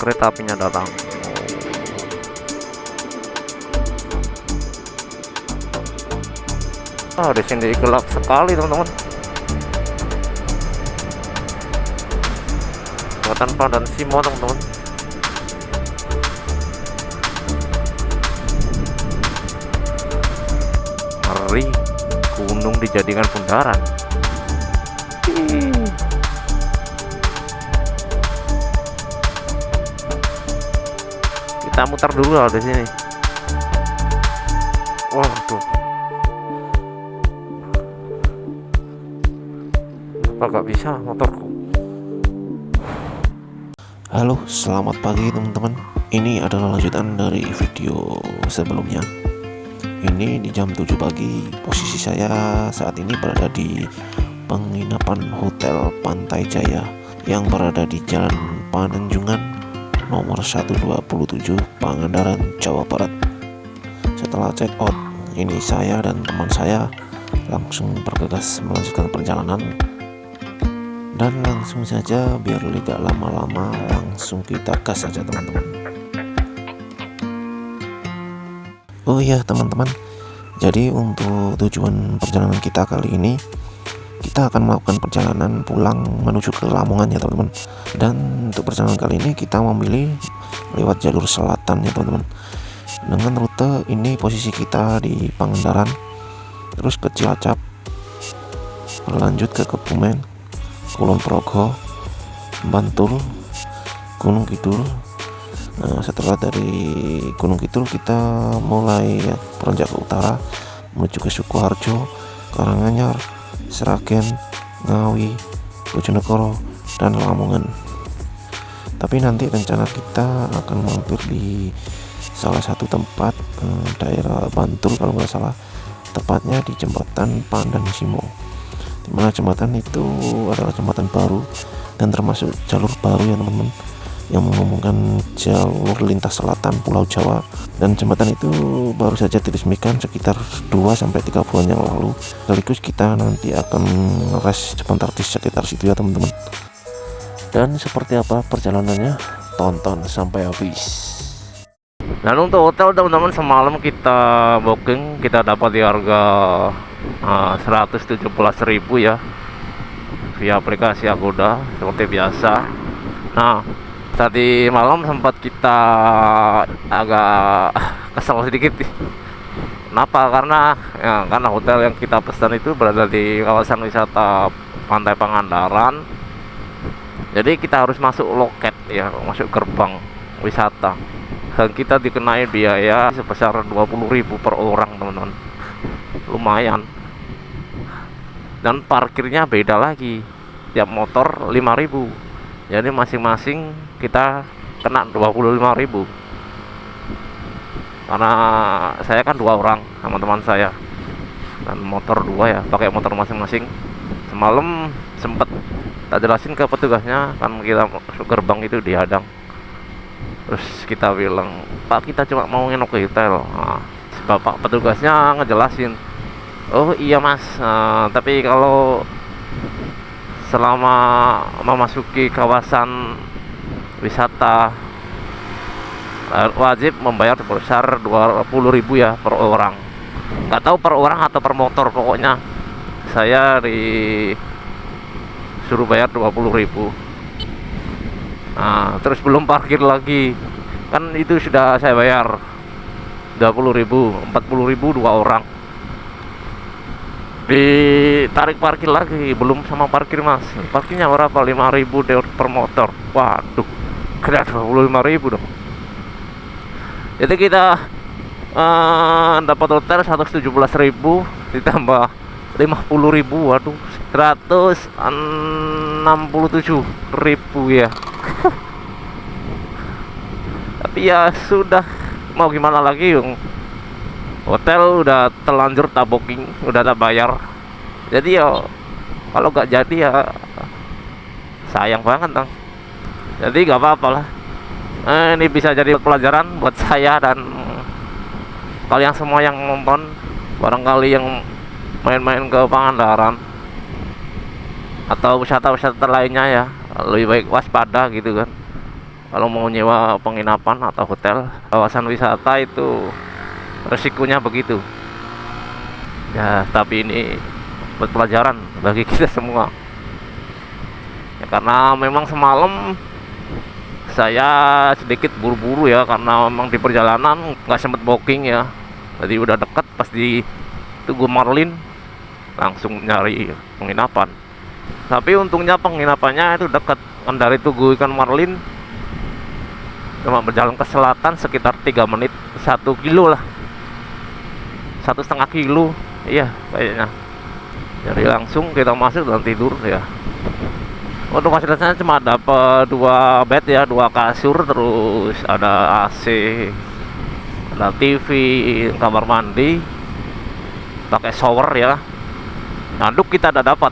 kereta apinya datang. Di sini gelap sekali teman-teman. Tanpa dan Simo teman-teman. Ngeri, gunung dijadikan bundaran. Kita muter dulu lah di sini. Waduh, apa gak bisa motorku? Halo, selamat pagi teman-teman. Ini adalah lanjutan dari video sebelumnya. Ini di jam 7 pagi. Posisi saya saat ini berada di penginapan Hotel Pantai Jaya yang berada di Jalan Pananjungan nomor 127 Pangandaran, Jawa Barat. Setelah check out, ini saya dan teman saya langsung bergegas melanjutkan perjalanan. Dan langsung saja, biar tidak lama-lama, langsung kita gas saja teman-teman. Oh iya teman-teman, jadi untuk tujuan perjalanan kita kali ini, kita akan melakukan perjalanan pulang menuju ke Lamongan ya teman-teman. Dan untuk perjalanan kali ini kita memilih lewat jalur selatan ya teman-teman. Dengan rute ini posisi kita di Pangandaran, terus ke Cilacap, berlanjut ke Kebumen, Kulon Progo, Bantul, Gunung Kidul. Nah, setelah dari Gunung Kidul kita mulai ya, beranjak ke utara menuju ke Sukoharjo, Karanganyar, Sragen, Ngawi, Bojonegoro, dan Lamongan. Tapi nanti rencana kita akan mampir di salah satu tempat daerah Bantul kalau nggak salah, tepatnya di jembatan Pandan Simo, dimana jembatan itu adalah jembatan baru dan termasuk jalur baru ya teman-teman, yang menghubungkan jalur lintas selatan Pulau Jawa. Dan jembatan itu baru saja diresmikan sekitar 2-3 bulan yang lalu. Sekaligus kita nanti akan ngeres sebentar di sekitar situ ya teman-teman. Dan seperti apa perjalanannya, tonton sampai habis. Dan untuk hotel teman-teman, semalam kita booking, kita dapat di harga 117.000 ya via aplikasi Agoda seperti biasa. Nah, tadi malam sempat kita agak kesel sedikit. Kenapa? Karena hotel yang kita pesan itu berada di kawasan wisata Pantai Pangandaran. Jadi kita harus masuk loket ya, masuk gerbang wisata. Dan kita dikenai biaya sebesar 20.000 per orang teman-teman. Lumayan. Dan parkirnya beda lagi, tiap motor 5.000. Jadi masing-masing kita kena 25.000. Karena saya kan 2 orang sama teman saya, dan motor 2 ya, pakai motor masing-masing. Semalam sempat tak jelasin ke petugasnya, kan kita masuk gerbang itu dihadang. Terus kita bilang, Pak, kita cuma mau nginep ke hotel. Nah, bapak petugasnya ngejelasin, oh iya mas, tapi kalau selama memasuki kawasan wisata wajib membayar sebesar 20.000 ya per orang. Nggak tahu per orang atau per motor, pokoknya saya disuruh bayar 20.000. Nah, terus belum parkir lagi, kan itu sudah saya bayar 20.000, 40.000 2 orang. Ditarik parkir lagi, belum sama parkir mas. Parkirnya berapa? 5.000 per motor. Waduh, kira 25.000 dong. Jadi kita dapat hotel 117.000 ditambah 50.000, waduh 167.000 ya. Tapi ya sudah, mau gimana lagi, hotel udah terlanjur tak booking, udah tak bayar. Jadi ya kalau gak jadi ya sayang banget dong. Jadi gak apa-apa lah. Ini bisa jadi pelajaran buat saya dan kalian semua yang nonton, barangkali yang main-main ke Pangandaran atau wisata-wisata lainnya ya, lebih baik waspada gitu kan. Kalau mau nyewa penginapan atau hotel kawasan wisata itu resikonya begitu ya, tapi ini buat pelajaran bagi kita semua ya, karena memang semalam saya sedikit buru-buru ya, karena memang di perjalanan nggak sempet booking ya, jadi udah deket pas di Tugu Marlin langsung nyari penginapan. Tapi untungnya penginapannya itu deket kan, dari Tugu Ikan Marlin cuma berjalan ke selatan sekitar 3 menit, 1 kilo lah, 1,5 kilo, iya kayaknya. Jadi langsung kita masuk dan tidur ya. Untuk fasilitasnya cuma dapat 2 bed ya, 2 kasur, terus ada AC, ada TV, kamar mandi, pakai shower ya. Handuk kita udah dapat.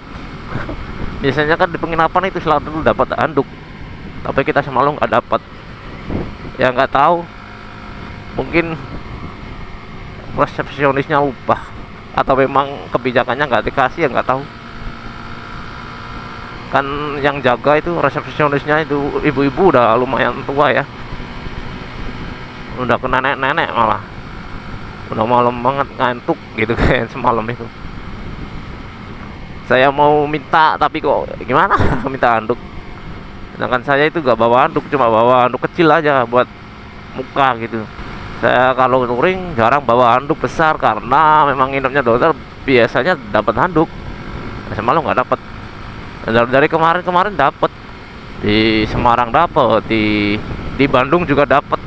Biasanya kan di penginapan itu selalu dapat handuk, tapi kita semalam nggak dapat. Ya nggak tahu, mungkin resepsionisnya lupa atau memang kebijakannya nggak dikasih, ya nggak tahu. Kan yang jaga itu resepsionisnya itu ibu-ibu udah lumayan tua ya, udah ke nenek-nenek malah, udah malam banget ngantuk gitu kayak semalam itu. Saya mau minta tapi kok gimana minta handuk, sedangkan saya itu gak bawa handuk, cuma bawa handuk kecil aja buat muka gitu. Saya kalau touring jarang bawa handuk besar karena memang nginepnya di hotel biasanya dapat handuk. Semalam nggak dapat. Dari kemarin dapat, di Semarang dapat, di Bandung juga dapat,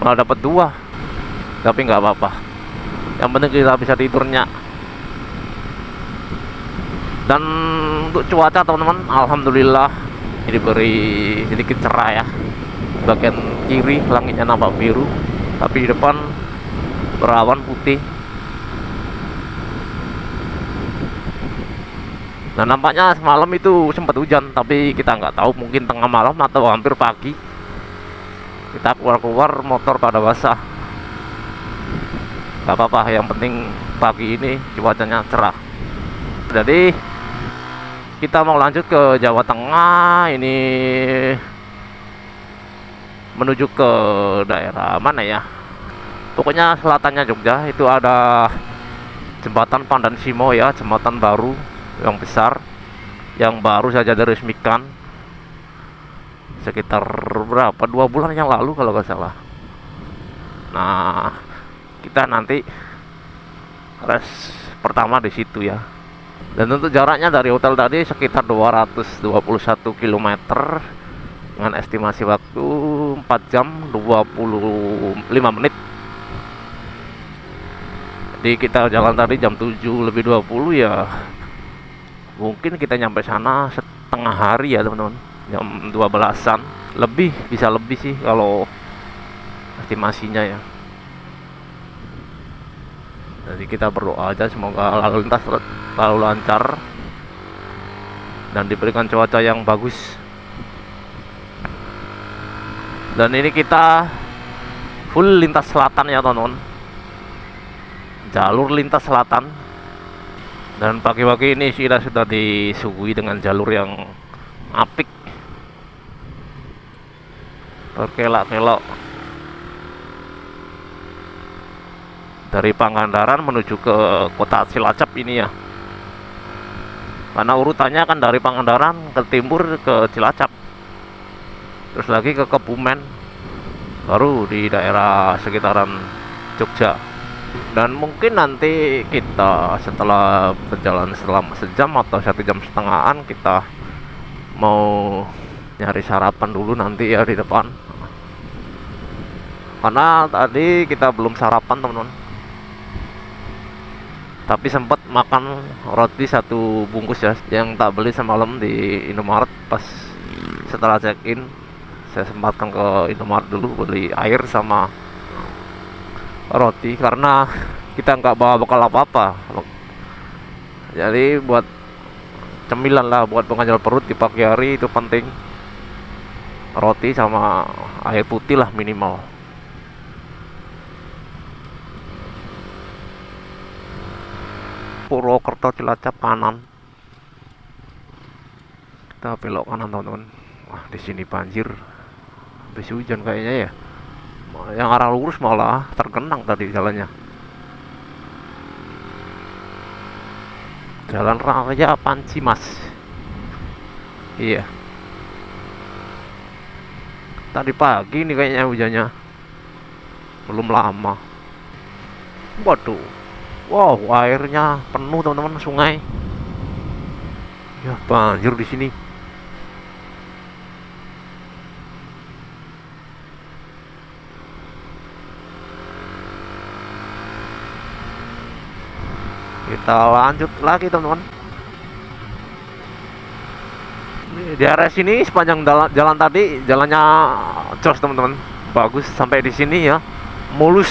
malah dapat 2. Tapi nggak apa-apa, yang penting kita bisa tidurnya. Dan untuk cuaca teman-teman, alhamdulillah ini diberi sedikit cerah ya. Bagian kiri langitnya nampak biru, tapi di depan berawan putih. Nah nampaknya semalam itu sempat hujan, tapi kita nggak tahu, mungkin tengah malam atau hampir pagi. Kita keluar-keluar motor pada basah. Gak apa-apa, yang penting pagi ini cuacanya cerah. Jadi kita mau lanjut ke Jawa Tengah ini, menuju ke daerah mana ya, pokoknya selatannya Jogja. Itu ada jembatan Pandan-Simo ya, jembatan baru yang besar, yang baru saja diresmikan sekitar berapa, 2 bulan yang lalu kalau nggak salah. Nah kita nanti rest pertama di situ ya. Dan untuk jaraknya dari hotel tadi sekitar 221 km dengan estimasi waktu 4 jam 25 menit. Jadi kita jalan tadi jam 7:20 ya, mungkin kita nyampe sana setengah hari ya teman-teman, jam 12-an lebih, bisa lebih sih kalau estimasinya ya. Jadi kita berdoa aja semoga lalu lintas lalu lancar dan diberikan cuaca yang bagus. Dan ini kita full lintas selatan ya teman-teman, jalur lintas selatan. Dan pagi-pagi ini kita sudah disuguhi dengan jalur yang apik, berkelok-kelok dari Pangandaran menuju ke kota Cilacap ini ya, karena urutannya kan dari Pangandaran ke timur ke Cilacap, terus lagi ke Kebumen, baru di daerah sekitaran Jogja. Dan mungkin nanti kita setelah berjalan selama sejam atau 1,5 jam, kita mau nyari sarapan dulu nanti ya di depan, karena tadi kita belum sarapan teman-teman. Tapi sempat makan roti 1 bungkus ya, yang tak beli semalam di Indomaret. Pas setelah check in saya sempatkan ke Indomaret dulu beli air sama roti, karena kita nggak bawa bekal apa-apa. Jadi buat cemilan lah, buat pengganjal perut di pagi hari itu penting, roti sama air putih lah minimal. Purwokerto Cilacap kanan, kita belok kanan teman-teman. Wah di sini banjir habis hujan kayaknya ya. Yang arah lurus malah tergenang tadi jalannya. Jalan Raya Panci Mas. Iya. Tadi pagi nih kayaknya hujannya. Belum lama. Waduh. Wow, airnya penuh teman-teman, sungai. Ya, banjir di sini. Kita lanjut lagi teman-teman. Di area sini sepanjang jalan tadi jalannya jos teman-teman, bagus sampai di sini ya, mulus.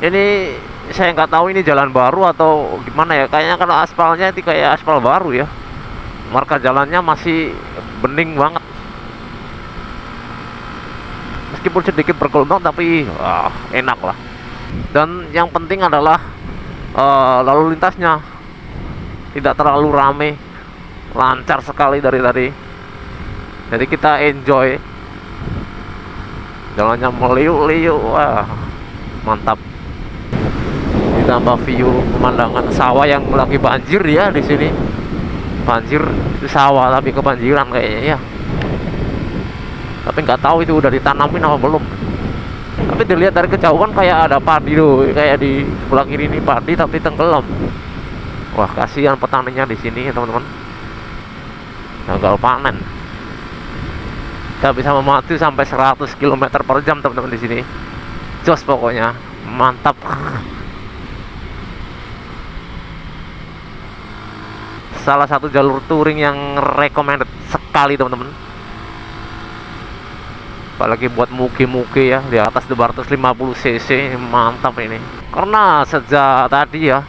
Ini saya nggak tahu ini jalan baru atau gimana ya, kayaknya kalau aspalnya itu kayak aspal baru ya, marka jalannya masih bening banget, meskipun sedikit bergelombang tapi enak lah. Dan yang penting adalah lalu lintasnya tidak terlalu rame, lancar sekali dari tadi, jadi kita enjoy jalannya, meliuk-liuk, wah mantap. Ditambah view pemandangan sawah yang lagi banjir ya di sini, banjir itu sawah tapi kebanjiran kayaknya ya, tapi nggak tahu itu udah ditanamin apa belum. Tapi dilihat dari kejauhan kayak ada padi tuh, kayak di sebelah kiri ini padi tapi tenggelam. Wah, kasihan petaninya di sini ya teman-teman, gagal panen. Kita bisa mematu sampai 100 km per jam teman-teman di sini. Jos pokoknya, mantap. Salah satu jalur touring yang recommended sekali teman-teman. Apalagi buat muki-muki ya, di atas 250 cc, mantap ini. Karena sejak tadi ya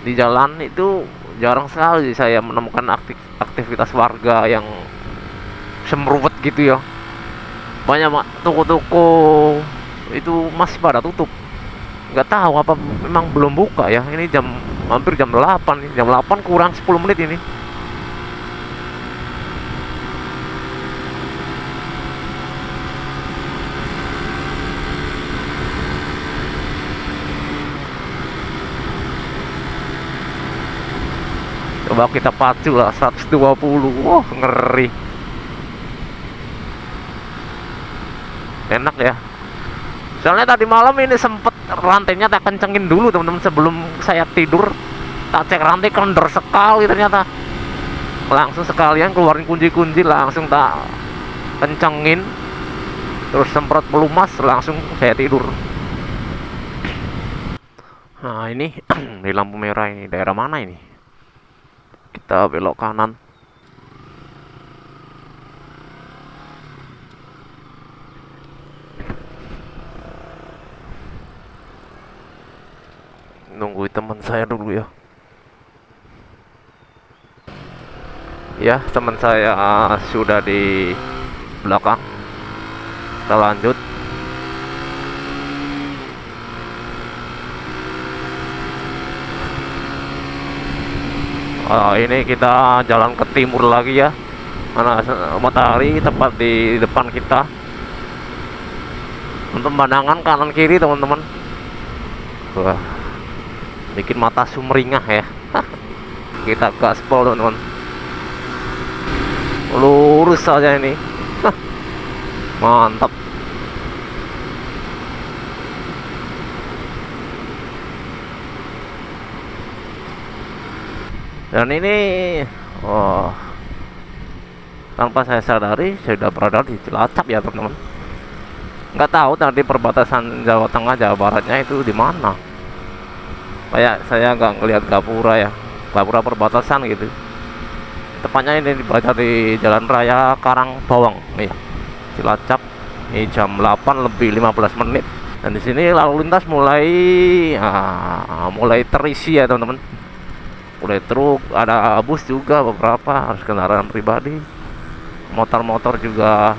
di jalan itu jarang sekali saya menemukan aktivitas warga yang semeruwet gitu ya. Banyak toko-toko itu masih pada tutup, nggak tahu apa memang belum buka ya. Ini hampir jam 8 nih. Jam 8 kurang 10 menit ini. Coba kita pacu lah 120. Wah, ngeri. Enak ya. Soalnya tadi malam ini sempet rantainya tak kencengin dulu teman-teman, sebelum saya tidur. Tak cek rantai, kendor sekali ternyata. Langsung sekalian keluarin kunci-kunci, langsung tak kencengin. Terus semprot pelumas, langsung saya tidur. Nah ini di lampu merah ini, daerah mana ini? Kita belok kanan. Nunggu teman saya dulu ya. Ya, teman saya sudah di belakang. Kita lanjut. Ini kita jalan ke timur lagi ya. Mana matahari tepat di depan kita. Untuk pemandangan kanan kiri teman-teman, wah, bikin mata sumringah ya. Kita gaspol teman-teman, lurus saja ini. Mantap. Dan ini, oh, tanpa saya sadari saya sudah berada di Cilacap ya teman-teman. Nggak tahu tadi perbatasan Jawa Tengah Jawa Baratnya itu di mana. Kayak saya nggak ngelihat gapura ya, gapura perbatasan gitu. Tepatnya ini dibaca di Jalan Raya Karangbawang nih, Cilacap. Ini jam 8 lebih 15 menit. Dan di sini lalu lintas mulai terisi ya teman-teman. Mulai truk, ada bus juga beberapa, harus kendaraan pribadi, motor-motor juga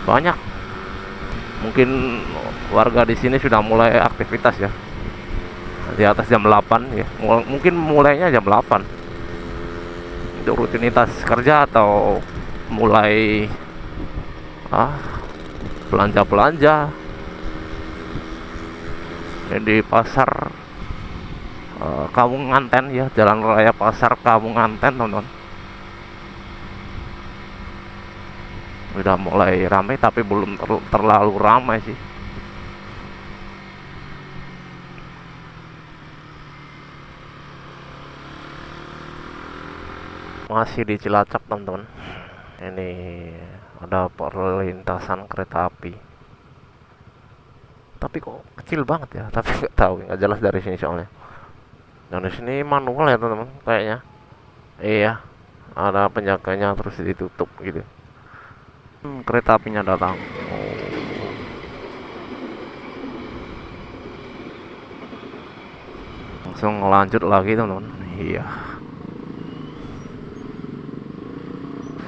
banyak. Mungkin warga di sini sudah mulai aktivitas ya, di atas jam 8 ya, mungkin mulainya jam 8 untuk rutinitas kerja atau mulai ah belanja ini di pasar Kawung Nganten ya, Jalan Raya Pasar Kawung Nganten teman-teman. Udah mulai ramai tapi belum terlalu ramai sih. Masih di Cilacap teman-teman. Ini ada perlintasan kereta api. Tapi kok kecil banget ya, tapi nggak tahu, nggak jelas dari sini soalnya. Dan di sini manual ya teman-teman kayaknya. Iya, ada penjaganya terus ditutup gitu. Kereta apinya datang. Oh. Langsung lanjut lagi teman-teman. Iya.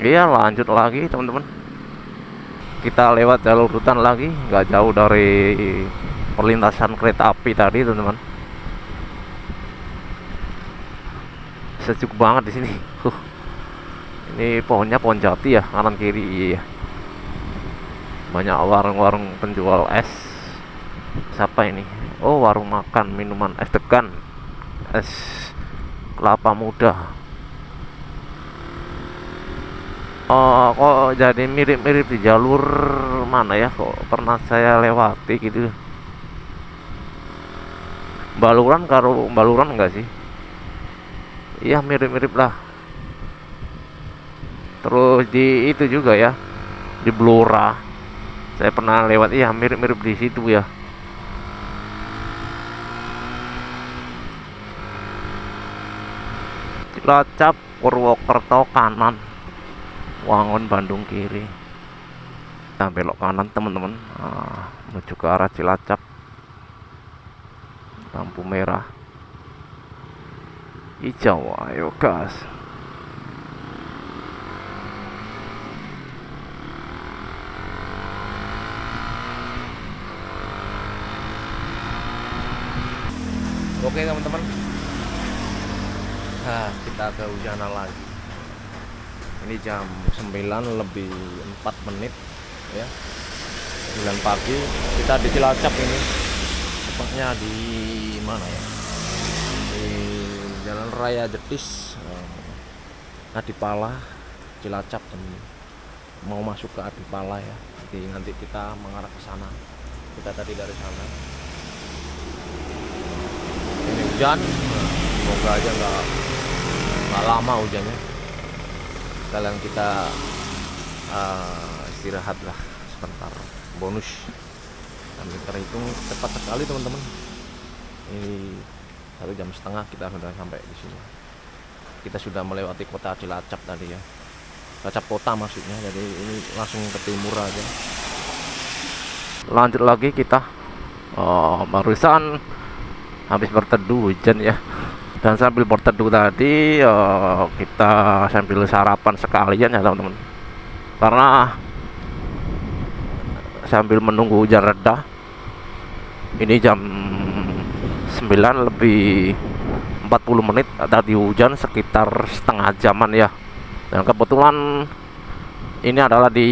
Iya, lanjut lagi teman-teman. Kita lewat jalur hutan lagi, nggak jauh dari perlintasan kereta api tadi teman-teman. Sejuk banget di sini. Ini pohonnya pohon jati ya, kanan kiri. Iya. Banyak warung-warung penjual es. Siapa ini? Oh, warung makan minuman es degan, es kelapa muda. Oh, kok jadi mirip-mirip di jalur mana ya? Kok pernah saya lewati gitu. Baluran, karo Baluran enggak sih? Iya, mirip-mirip lah. Terus di itu juga ya, di Blora. Saya pernah lewat, iya mirip-mirip di situ ya. Cilacap, Purwokerto kanan, Wangun Bandung kiri. Nah, belok kanan teman-teman, menuju ke arah Cilacap. Lampu merah, hijau, ayo gas. Oke teman-teman, kita kehujanan lagi. Ini jam 9 lebih 4 menit ya, 9 pagi. Kita di Cilacap ini, tepatnya di mana ya, di Jalan Raya Jetis, Adipala, Cilacap. Mau masuk ke Adipala ya, jadi nanti kita mengarah ke sana. Kita tadi dari sana. Ini hujan, semoga aja nggak lama hujannya. Kalian kita istirahat lah sebentar, bonus. Dan kita hitung cepat sekali teman-teman. Ini 1,5 jam kita sudah sampai di sini. Kita sudah melewati kota Cilacap tadi ya. Cilacap kota maksudnya. Jadi ini langsung ke timur aja. Lanjut lagi kita. Barusan habis berteduh hujan ya. Dan sambil berteduh tadi kita sambil sarapan sekalian ya teman-teman. Karena sambil menunggu hujan reda. Ini jam 9 lebih 40 menit, tadi hujan sekitar setengah jaman ya. Dan kebetulan ini adalah di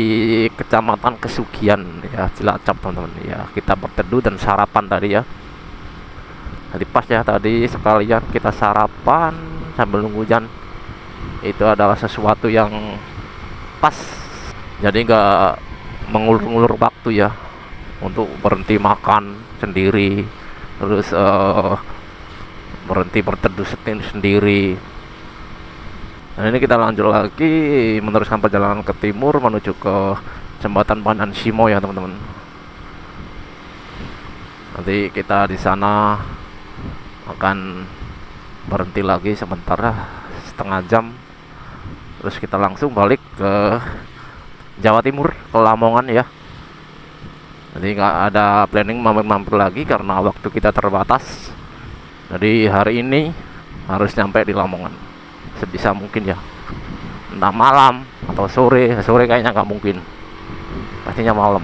Kecamatan Kesugian ya, Cilacap teman-teman ya. Kita berteduh dan sarapan tadi ya. Tadi pas ya, tadi sekalian kita sarapan sambil nunggu hujan. Itu adalah sesuatu yang pas. Jadi nggak mengulur-ngulur waktu ya, untuk berhenti makan sendiri, terus berhenti berteduh sendiri. Nah, ini kita lanjut lagi meneruskan perjalanan ke timur menuju ke Jembatan Pandan Simo ya teman-teman. Nanti kita di sana akan berhenti lagi sebentar, setengah jam, terus kita langsung balik ke Jawa Timur, ke Lamongan ya. Jadi nggak ada planning mampir-mampir lagi karena waktu kita terbatas. Jadi hari ini harus nyampe di Lamongan sebisa mungkin ya, entah malam atau sore. Sore kayaknya nggak mungkin, pastinya malam.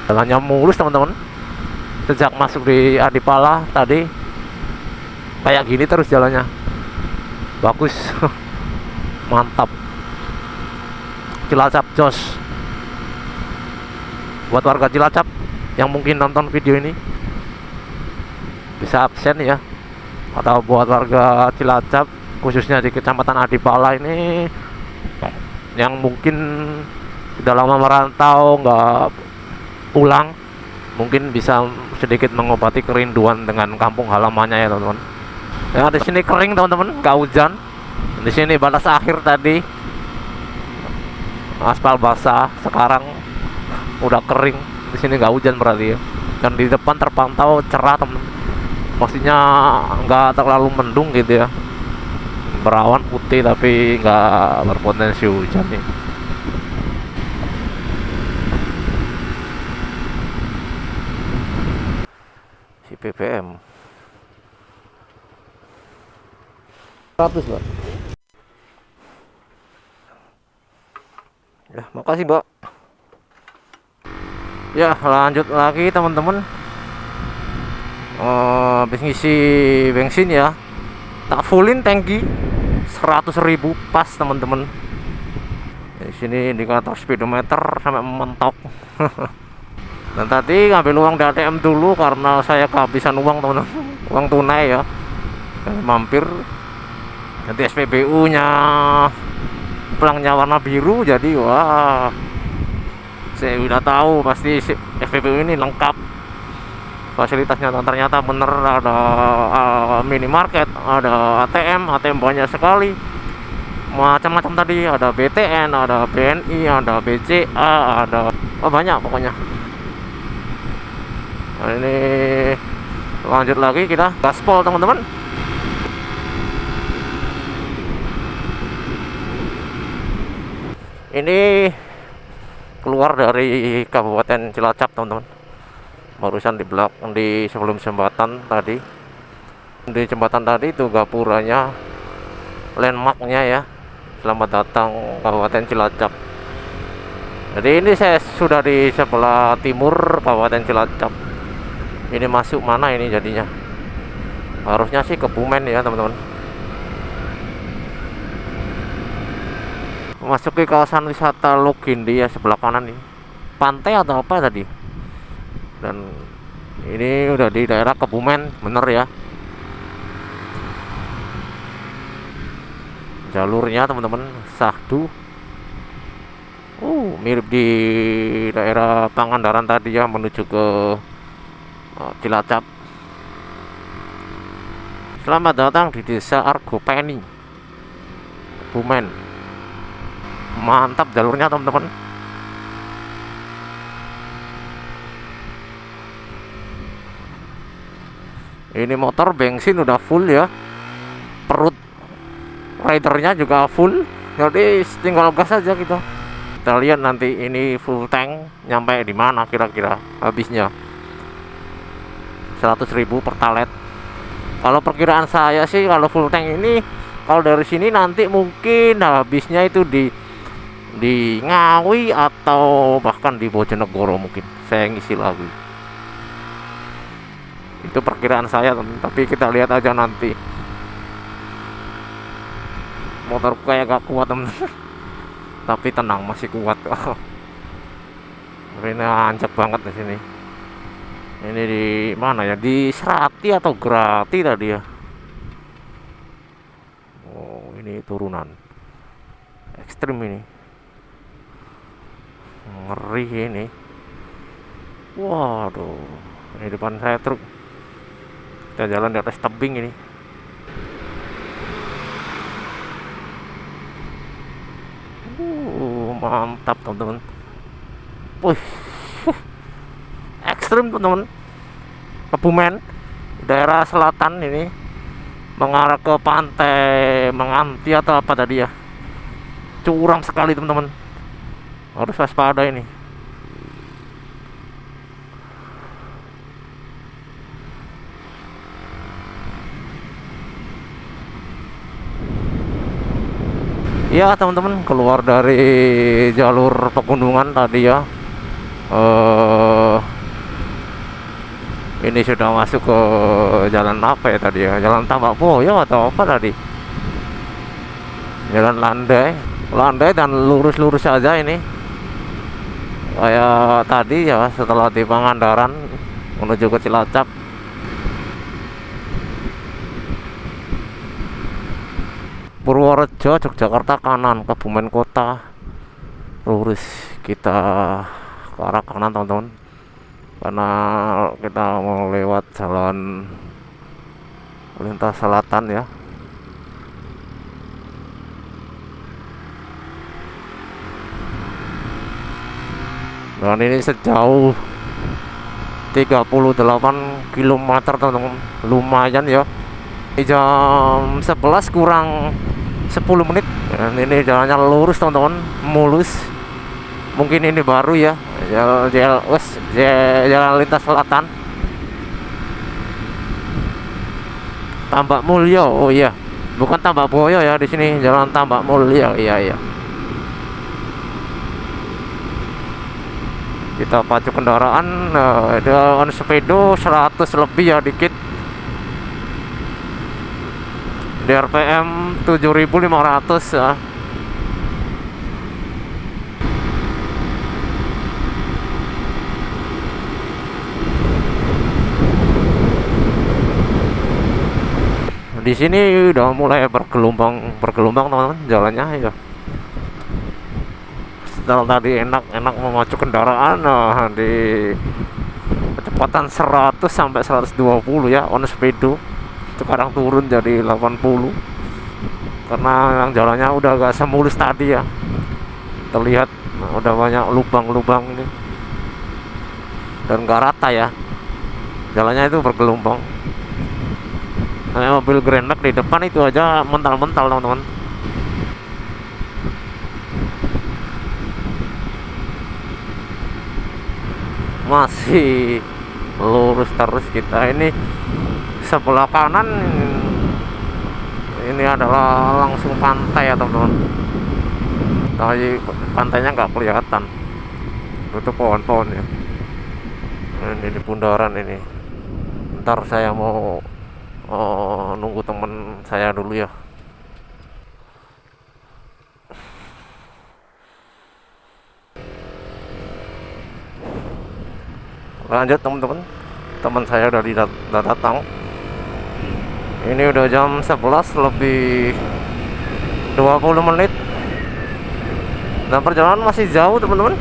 Jalannya mulus teman-teman, sejak masuk di Adipala tadi kayak gini terus jalannya, bagus. Mantap, Cilacap jos. Buat warga Cilacap yang mungkin nonton video ini bisa absen ya, atau buat warga Cilacap khususnya di Kecamatan Adipala ini yang mungkin sudah lama merantau nggak pulang, mungkin bisa sedikit mengobati kerinduan dengan kampung halamannya ya teman-teman. Ya di sini kering teman-teman, nggak hujan. Di sini batas akhir tadi aspal basah, sekarang udah kering. Di sini nggak hujan berarti ya. Dan di depan terpantau cerah teman-teman. Maksudnya nggak terlalu mendung gitu ya. Berawan putih tapi nggak berpotensi hujan nih. Si ppm 100 Mbak. Ya makasih Mbak. Ya lanjut lagi teman-teman. Habis ngisi bensin ya, tak fullin tangki 100.000 pas teman-teman. Di sini indikator speedometer sampai mentok. Dan tadi ngambil uang di ATM dulu karena saya kehabisan uang teman-teman, uang tunai ya. Dan mampir. Nanti SPBU nya pelangnya warna biru, jadi wah, saya udah tahu pasti SPBU ini lengkap fasilitasnya. Dan ternyata bener ada minimarket, ada ATM banyak sekali, macam-macam tadi, ada BTN, ada BNI, ada BCA, ada banyak pokoknya. Nah, ini lanjut lagi kita gaspol teman-teman. Ini keluar dari Kabupaten Cilacap teman-teman, barusan di belakang, di sebelum jembatan tadi. Di jembatan tadi itu gapuranya, landmarknya ya, selamat datang Kabupaten Cilacap. Jadi ini saya sudah di sebelah timur Kabupaten Cilacap. Ini masuk mana ini jadinya? Harusnya sih Kebumen ya teman-teman. Masuk ke kawasan wisata Logindi ya, sebelah kanan ini. Pantai atau apa tadi? Dan ini udah di daerah Kebumen, bener ya. Jalurnya teman-teman, Sahdu. Mirip di daerah Pangandaran tadi ya, menuju ke Cilacap. Selamat datang di Desa Argopeni, Kebumen. Mantap jalurnya teman-teman. Ini motor bensin udah full ya, perut ridernya juga full, jadi tinggal gas aja gitu. Kita lihat nanti ini full tank nyampe di mana kira-kira habisnya. 100.000 per talet. Kalau perkiraan saya sih kalau full tank ini, kalau dari sini nanti mungkin habisnya itu di Ngawi atau bahkan di Bojonegoro, mungkin saya ngisi lagi. Itu perkiraan saya teman, tapi kita lihat aja nanti. Motorku kayak gak kuat teman. Tapi tenang, masih kuat. Ini anjak banget di sini. Ini di mana ya? Di Serati atau Grati tadi ya? Oh, ini turunan ekstrim ini. Ngeri ini. Waduh, ini depan saya truk. Kita jalan di atas tebing ini. Mantap teman-teman. Wih, ekstrim teman-teman. Kebumen, daerah selatan ini, mengarah ke pantai Menganti atau apa tadi ya. Curam sekali teman-teman, harus waspada ini. Ya teman-teman, keluar dari jalur pegunungan tadi ya. Ini sudah masuk ke jalan apa ya tadi ya? Jalan Tambak Boyo atau apa tadi? Jalan landai dan lurus-lurus saja ini. Kayak tadi ya, setelah di Pangandaran menuju ke Cilacap. Purworejo, Yogyakarta kanan, Kebumen Kota lurus. Kita ke arah kanan teman-teman, karena kita mau lewat jalan lintas selatan ya. Dan ini sejauh 38 km teman-teman, lumayan ya. Ini jam 11 kurang 10 menit. Dan ini jalannya lurus teman-teman, mulus. Mungkin ini baru ya, jalan lintas selatan Tambak Mulyo. Oh iya, bukan Tambak Boyo ya, di sini jalan Tambak Mulyo. Iya. Kita pacu kendaraan, on sepeda 100 lebih ya, dikit. Di RPM 7.500 ya. Di sini udah mulai bergelombang teman-teman jalannya ya. Setelah tadi enak memacu kendaraan, di kecepatan 100 sampai 120 ya on sepeda. Sekarang turun jadi 80 karena yang jalannya udah agak semulus tadi ya. Terlihat udah banyak lubang-lubang ini dan gak rata ya, jalannya itu bergelombang. Mobil Grand Max di depan itu aja mental-mental teman-teman. Masih lurus terus kita. Ini sebelah kanan ini adalah langsung pantai ya teman-teman. Tapi pantainya nggak kelihatan, itu pohon-pohon ya. Ini bundaran ini. Ntar saya mau nunggu temen saya dulu ya. Lanjut teman-teman, teman saya udah datang. Ini udah jam 11 lebih 20 menit dan perjalanan masih jauh teman-teman.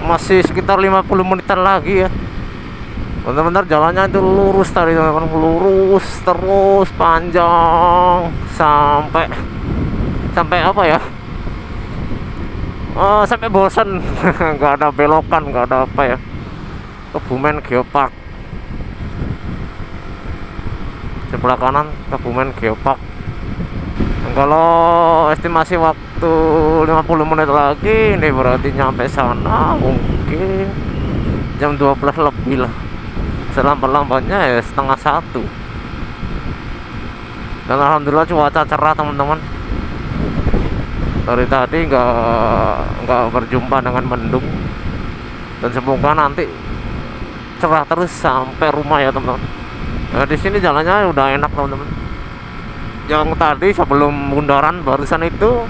Masih sekitar 50 menitan lagi ya. Benar-benar jalannya itu lurus tadi teman-teman, lurus terus panjang sampai apa ya, sampai bosan. Nggak ada belokan, nggak ada apa ya. Kebumen Geopark, sebelah kanan Kebumen Geopark. Kalau estimasi waktu 50 menit lagi, ini berarti nyampe sana mungkin jam 12 lebih lah. Selambat-lambatnya ya setengah 1. Dan alhamdulillah cuaca cerah teman-teman. Dari tadi nggak berjumpa dengan mendung. Dan semoga nanti cerah terus sampai rumah ya teman-teman. Nah, di sini jalannya udah enak teman-teman. Yang tadi sebelum bundaran barusan itu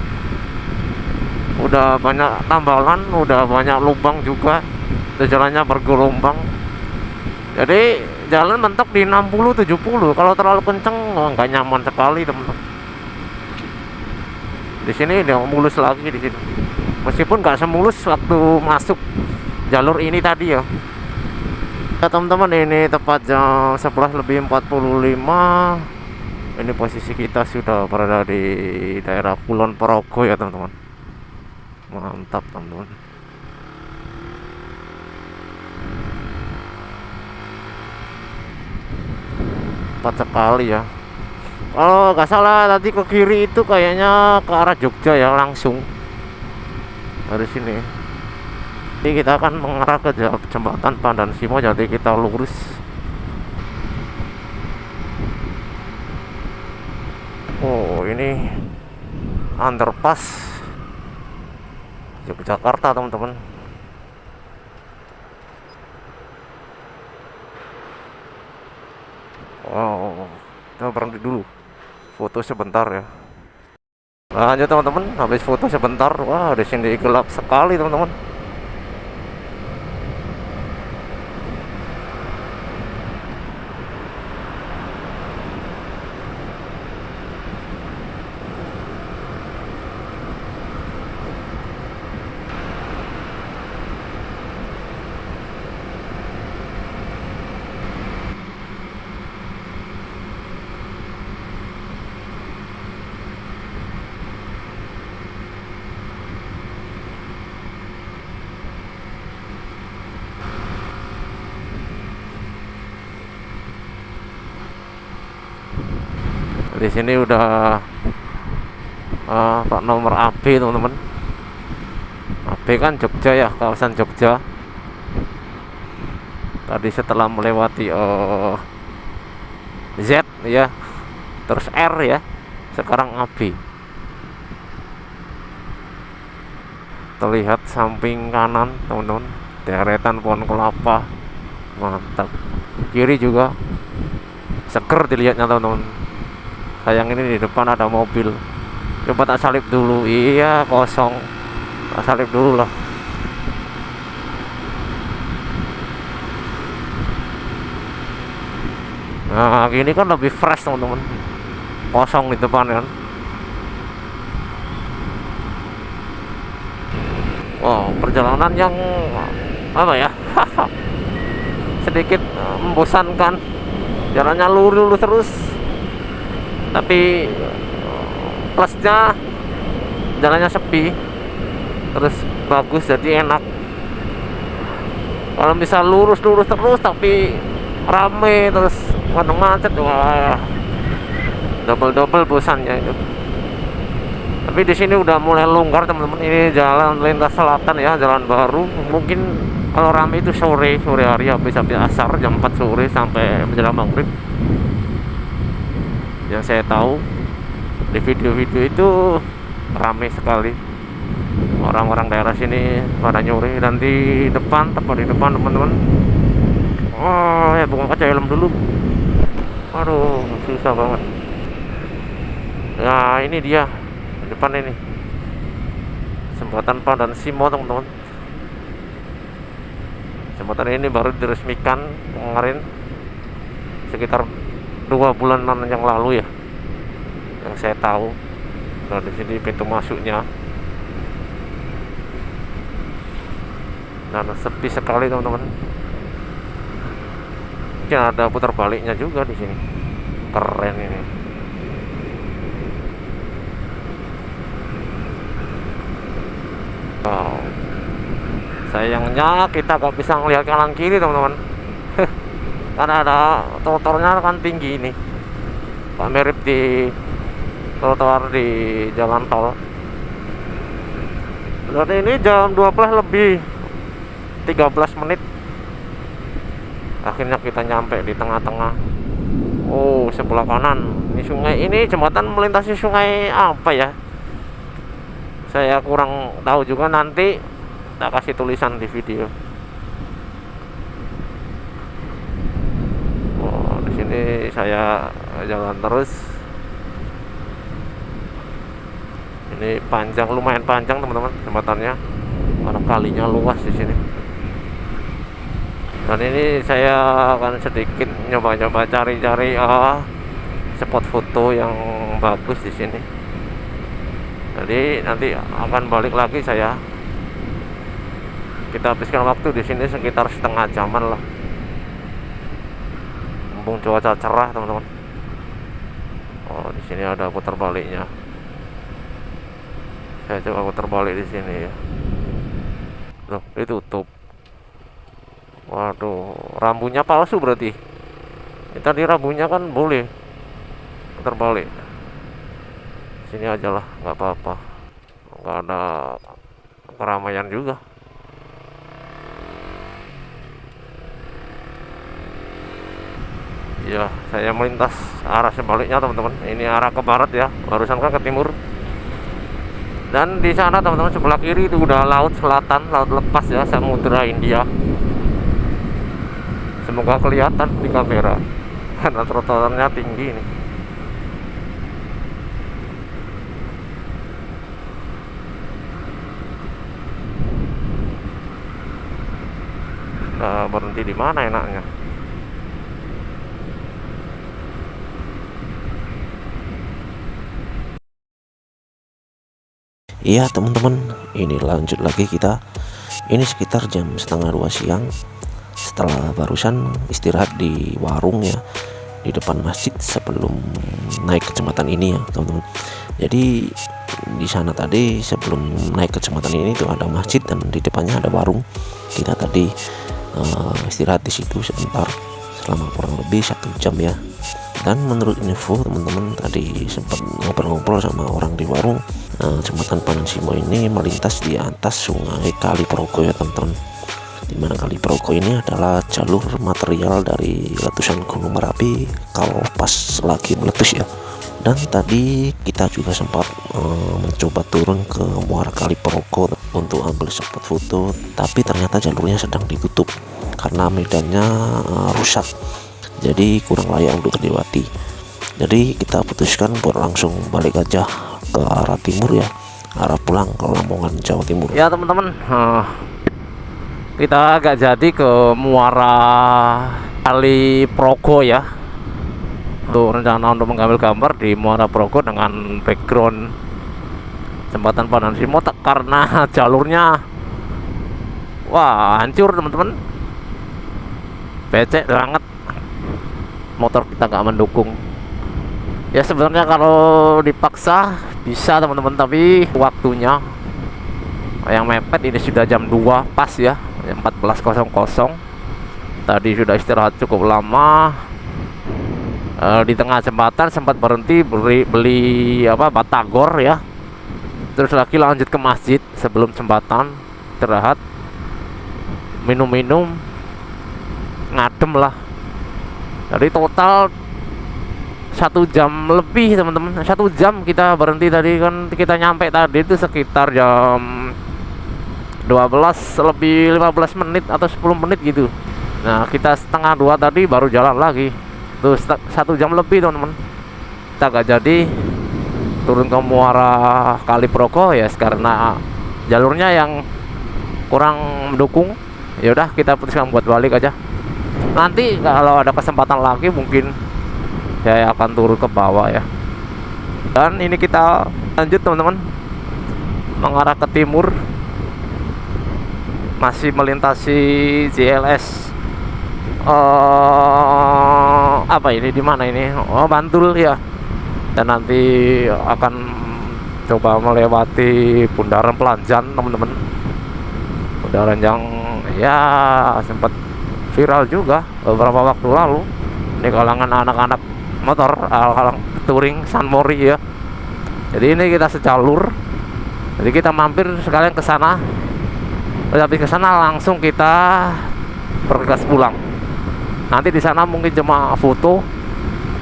udah banyak tambalan, udah banyak lubang juga. Dan jalannya bergelombang. Jadi jalan mentok di 60-70. Kalau terlalu kenceng nggak nyaman sekali teman-teman. Di sini udah mulus lagi di sini. Meskipun nggak semulus waktu masuk jalur ini tadi ya. Ya teman-teman, ini tepat jam 11 lebih 45. Ini posisi kita sudah berada di daerah Kulon Progo ya teman-teman. Mantap teman-teman. Cepat sekali ya. Kalau nggak salah tadi ke kiri itu kayaknya ke arah Jogja ya, langsung dari sini. Jadi kita akan mengarah ke jembatan Pandan Simo, jadi kita lurus. Oh, ini underpass Yogyakarta teman-teman. Oh, kita berhenti dulu, foto sebentar ya. Lanjut teman-teman, habis foto sebentar, wah di sini gelap sekali teman-teman. Di sini udah Pak nomor AB teman-teman. AB kan Jogja ya, kawasan Jogja. Tadi setelah melewati Z ya, terus R ya, sekarang AB. Terlihat samping kanan teman-teman, deretan pohon kelapa, mantap. Kiri juga seger dilihatnya teman-teman. Sayang ini di depan ada mobil. Coba tak salip dulu. Iya kosong, tak salip dulu lah. Nah ini kan lebih fresh teman-teman, kosong di depan kan. Wow, perjalanan yang apa ya, sedikit membosankan. Jalannya lurus terus, tapi plusnya jalannya sepi, terus bagus jadi enak. Kalau misal lurus terus tapi rame terus kadang macet, wah double bosannya itu. Tapi di sini udah mulai longgar teman-teman. Ini jalan lintas selatan ya, jalan baru. Mungkin kalau rame itu sore hari, habis asar jam 4 sore sampai menjelang maghrib. Yang saya tahu di video-video itu ramai sekali orang-orang daerah sini pada nyuri. Dan di depan, tepat di depan teman-teman, oh ya bukan kaca helm dulu, aduh susah banget. Nah ini dia di depan ini jembatan Pandan Simo teman-teman. Jembatan ini baru diresmikan kemarin, sekitar 2 bulanan yang lalu ya, yang saya tahu. Nah di sini pintu masuknya, dan sepi sekali teman-teman. Mungkin ada putar baliknya juga di sini, keren ini. Wow, sayangnya kita gak bisa melihat kanan kiri teman-teman. Karena ada trotoarnya kan tinggi ini, Pak, mirip di trotoar di jalan tol. Dan ini jam 12 lebih 13 menit. Akhirnya kita nyampe di tengah-tengah. Oh, sebelah kanan ini sungai. Ini jembatan melintasi sungai apa ya, saya kurang tahu juga, nanti tak kasih tulisan di video. Oh, di sini saya jalan terus. Ini panjang, lumayan panjang teman-teman jembatannya, karena kalinya luas di sini. Dan ini saya akan sedikit nyoba-nyoba cari-cari spot foto yang bagus di sini. Jadi nanti akan balik lagi saya. Kita habiskan waktu di sini sekitar setengah jaman lah. Mumpung cuaca cerah teman-teman. Oh, di sini ada putar baliknya. Saya coba putar balik di sini ya. Loh, ditutup. Waduh, rambunya palsu berarti. Ini tadi rambunya kan boleh putar balik. Sini aja lah, nggak apa-apa, nggak ada keramaian juga. Ya, saya melintas arah sebaliknya teman-teman. Ini arah ke barat ya, barusan kan ke timur. Dan di sana teman-teman sebelah kiri itu udah laut selatan, laut lepas ya, Samudra India. Semoga kelihatan di kamera. karena trotoarnya tinggi nih. Berhenti di mana enaknya? Iya teman-teman, ini lanjut lagi kita. Ini sekitar jam setengah 2 siang, setelah barusan istirahat di warung ya, di depan masjid sebelum naik ke jembatan ini ya teman-teman. Jadi di sana tadi sebelum naik ke jembatan ini tuh ada masjid dan di depannya ada warung. Kita tadi istirahat di situ sebentar selama kurang lebih 1 jam ya. Dan menurut info teman-teman, tadi sempat ngobrol-ngobrol sama orang di warung, jembatan Panansimo ini melintas di atas sungai Kali Progo ya teman-teman. Dimana Kali Progo ini adalah jalur material dari letusan Gunung Merapi kalau pas lagi meletus ya. Dan tadi kita juga sempat mencoba turun ke muara Kali Progo untuk ambil spot foto, tapi ternyata jalurnya sedang ditutup karena medannya rusak, jadi kurang layak untuk dilewati. Jadi kita putuskan buat langsung balik aja ke arah timur ya, arah pulang ke Lamongan, Jawa Timur. Ya teman-teman, kita agak jadi ke muara Kali Progo ya, untuk rencana untuk mengambil gambar di muara Progo dengan background jembatan Panansimo, karena jalurnya wah hancur teman-teman, becek banget, motor kita nggak mendukung. Ya sebenarnya kalau dipaksa bisa teman-teman, tapi waktunya yang mepet. Ini sudah jam 2 pas ya, 14.00. Tadi sudah istirahat cukup lama. Di tengah jembatan sempat berhenti beli batagor ya, terus lagi lanjut ke masjid sebelum jembatan, istirahat, minum-minum, ngadem lah. Jadi total 1 jam lebih teman-teman. 1 jam kita berhenti tadi, kan kita nyampe tadi itu sekitar jam 12 lebih 15 menit atau 10 menit gitu. Nah kita setengah 2 tadi baru jalan lagi tuh, 1 jam lebih teman-teman. Kita gak jadi turun ke muara Kali Progo ya, karena jalurnya yang kurang mendukung. Ya udah kita putuskan buat balik aja. Nanti kalau ada kesempatan lagi mungkin saya akan turun ke bawah ya. Dan ini kita lanjut teman-teman, mengarah ke timur, masih melintasi JLS. Apa ini, di mana ini? Oh Bantul ya. Dan nanti akan coba melewati Bundaran Pelanjan teman-teman. Bundaran yang ya sempat viral juga beberapa waktu lalu di kalangan anak-anak motor, touring San Mori ya. Jadi ini kita sejalur, jadi kita mampir sekalian ke sana. Habis ke sana langsung kita bergegas pulang. Nanti di sana mungkin cuma foto,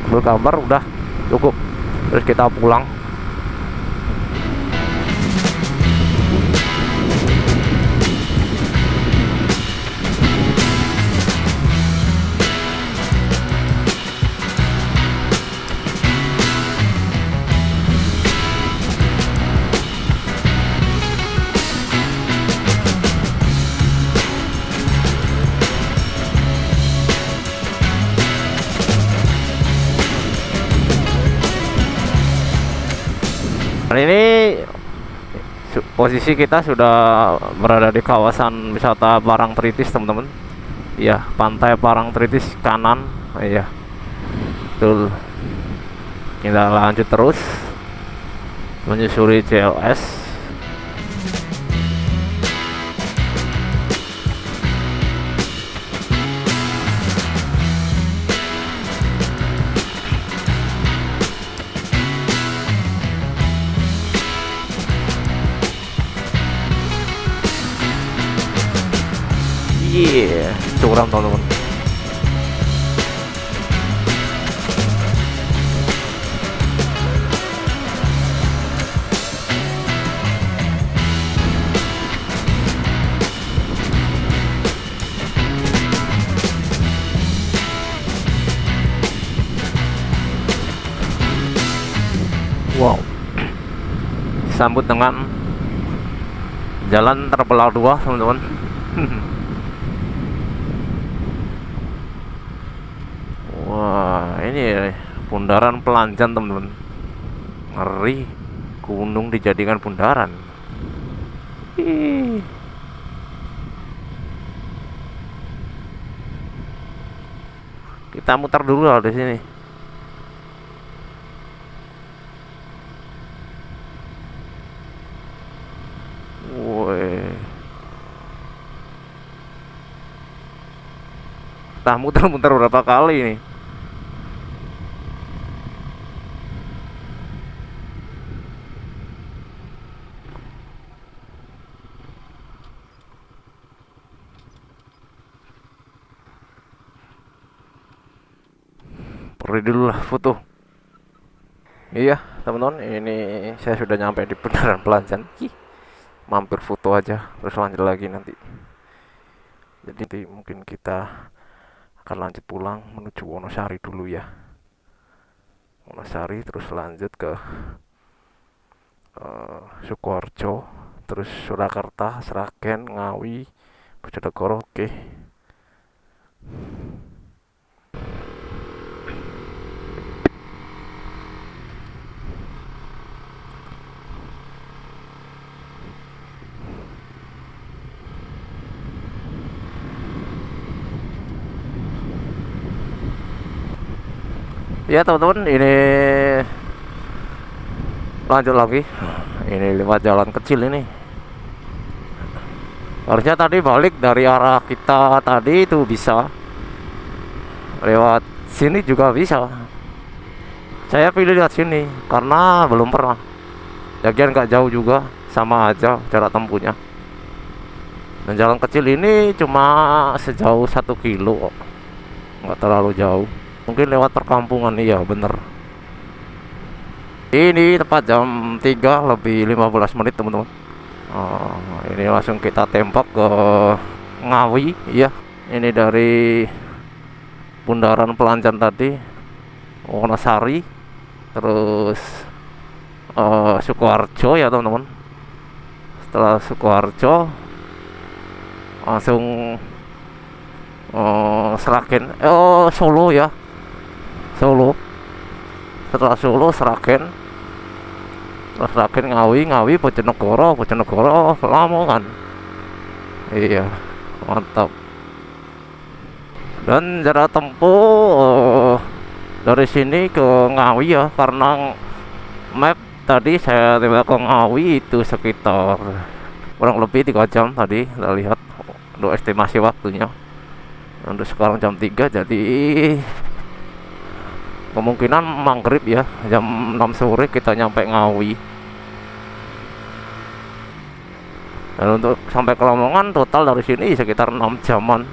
ambil gambar, udah cukup. Terus kita pulang. Dan ini posisi kita sudah berada di kawasan wisata Parangtritis teman-teman. Iya, pantai Parangtritis kanan. Iya, betul. Kita lanjut terus menyusuri JLS. Iya, curam teman-teman. disambut dengan jalan terbelah dua, teman-teman. Wah, ini bundaran Pelanjan, teman-teman. Ngeri, gunung dijadikan bundaran. Ih. Kita muter dulu lah di sini. Woi. Kita muter-muter berapa kali nih? Pergi dulu lah foto. Iya, teman-teman, ini saya sudah nyampe di bundaran Pelanjan. Mampir foto aja, terus lanjut lagi nanti. Jadi mungkin kita akan lanjut pulang menuju Wonosari dulu ya. Wonosari terus lanjut ke Sukoharjo, terus Surakarta, Sragen, Ngawi, Bojonegoro. Oke. Ya teman-teman, ini lanjut lagi. Ini lewat jalan kecil ini. Harusnya tadi balik dari arah kita tadi itu bisa lewat sini juga bisa. Saya pilih lewat sini karena belum pernah. Lagian nggak jauh juga, sama aja jarak tempuhnya. Dan jalan kecil ini cuma sejauh 1 kilo, nggak terlalu jauh. Mungkin lewat perkampungan, iya bener. Ini tepat jam 3 lebih 15 menit teman-teman. Ini langsung kita tembak ke Ngawi ya. Ini dari bundaran Pelanjan tadi, Wonosari, terus Sukoharjo ya teman-teman. Setelah Sukoharjo langsung Sragen, Solo ya, Solo. Setelah Solo Sragen, Ngawi, Bojonegoro, Lamongan. Iya, mantap. Dan jarak tempuh dari sini ke Ngawi ya, karena map tadi saya tiba ke Ngawi itu sekitar kurang lebih 3 jam tadi kita lihat untuk estimasi waktunya. Untuk sekarang jam 3, jadi kemungkinan maghrib ya, jam 6 sore kita nyampe Ngawi. Dan untuk sampai ke Lamongan total dari sini sekitar 6 jaman.